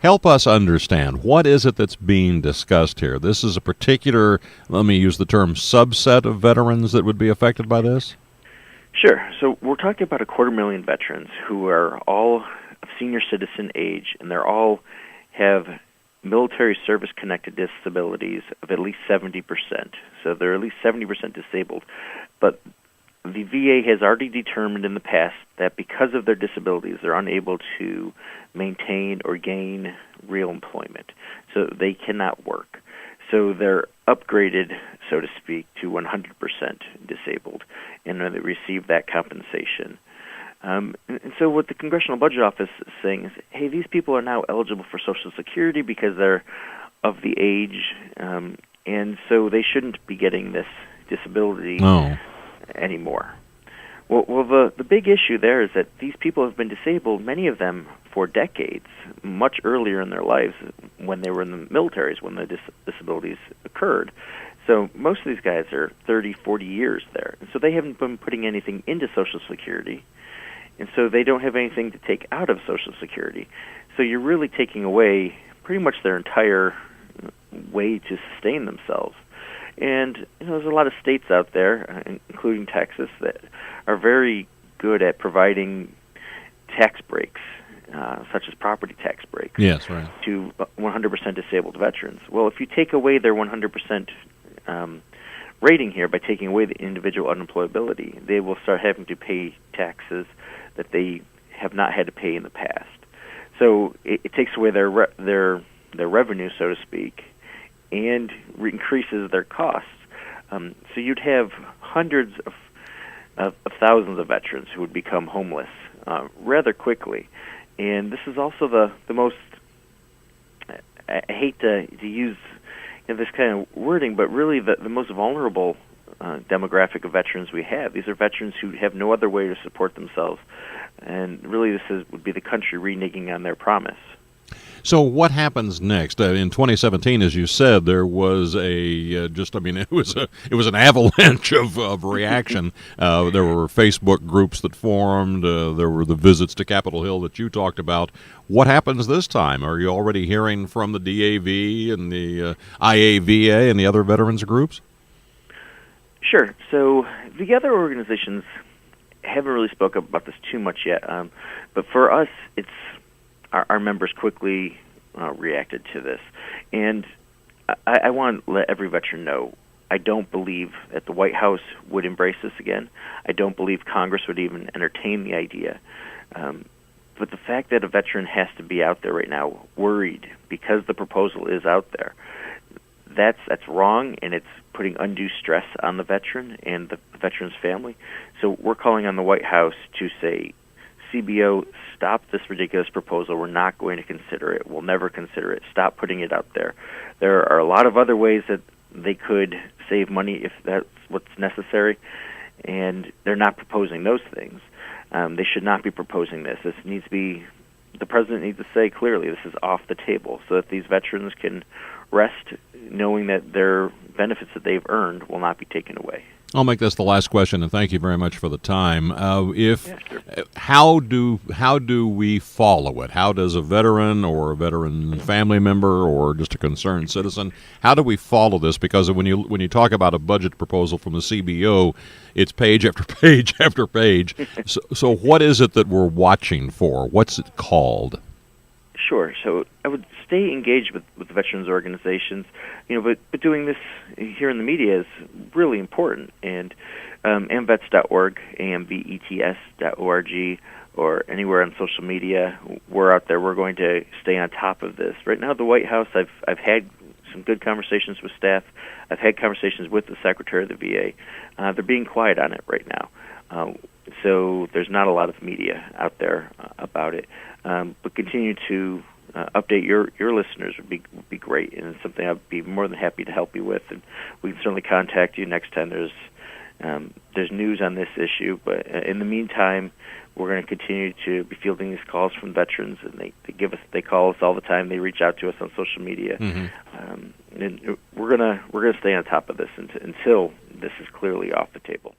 Help us understand, what is it that's being discussed here? This is a particular, let me use the term, subset of veterans that would be affected by this? Sure. So we're talking about 250,000 veterans who are all of senior citizen age, and they're all have military service-connected disabilities of at least 70%. So they're at least 70% disabled. But the VA has already determined in the past that because of their disabilities, they're unable to maintain or gain real employment. So they cannot work. So they're upgraded, so to speak, to 100% disabled, and they receive that compensation. And so what the Congressional Budget Office is saying is, hey, these people are now eligible for Social Security because they're of the age, and so they shouldn't be getting this disability anymore. Well, the big issue there is that these people have been disabled, many of them for decades, much earlier in their lives when they were in the militaries, when the disabilities occurred. So most of these guys are 30, 40 years there. And so they haven't been putting anything into Social Security, and so they don't have anything to take out of Social Security. So you're really taking away pretty much their entire way to sustain themselves. And there's a lot of states out there, including Texas, that are very good at providing tax breaks, such as property tax breaks, to 100% disabled veterans. Well, if you take away their 100% rating here by taking away the individual unemployability, they will start having to pay taxes that they have not had to pay in the past. So it takes away their revenue, so to speak, and increases their costs. So you'd have hundreds of thousands of veterans who would become homeless rather quickly. And this is also the most, I hate to use this kind of wording, but really the most vulnerable demographic of veterans we have. These are veterans who have no other way to support themselves. And really would be the country reneging on their promise. So what happens next? In 2017, as you said, there was it was an avalanche of reaction. There were Facebook groups that formed. There were the visits to Capitol Hill that you talked about. What happens this time? Are you already hearing from the DAV and the IAVA and the other veterans groups? Sure. So the other organizations haven't really spoken about this too much yet. But for us, it's our members quickly reacted to this. And I want to let every veteran know, I don't believe that the White House would embrace this again. I don't believe Congress would even entertain the idea. But the fact that a veteran has to be out there right now worried because the proposal is out there, that's wrong, and it's putting undue stress on the veteran and the veteran's family. So we're calling on the White House to say, CBO, stop this ridiculous proposal. We're not going to consider it. We'll never consider it. Stop putting it out there. There are a lot of other ways that they could save money if that's what's necessary, and they're not proposing those things. They should not be proposing this. This needs to be, the president needs to say clearly, this is off the table, so that these veterans can rest knowing that their benefits that they've earned will not be taken away. I'll make this the last question, and thank you very much for the time. Sure. How do we follow it? How does a veteran or a veteran family member or just a concerned citizen, how do we follow this? Because when you talk about a budget proposal from the CBO, it's page after page after page. So what is it that we're watching for? What's it called? Sure. So I would stay engaged with the veterans organizations, but doing this here in the media is really important. And AMVETS.org, AMVETS.org, or anywhere on social media, we're out there. We're going to stay on top of this. Right now, at the White House, I've had some good conversations with staff. I've had conversations with the Secretary of the VA. They're being quiet on it right now. So there's not a lot of media out there about it. But continue to update your listeners would be great, and it's something I'd be more than happy to help you with. And we can certainly contact you next time there's news on this issue. But in the meantime, we're going to continue to be fielding these calls from veterans, and they call us all the time. They reach out to us on social media, and we're gonna stay on top of this until this is clearly off the table.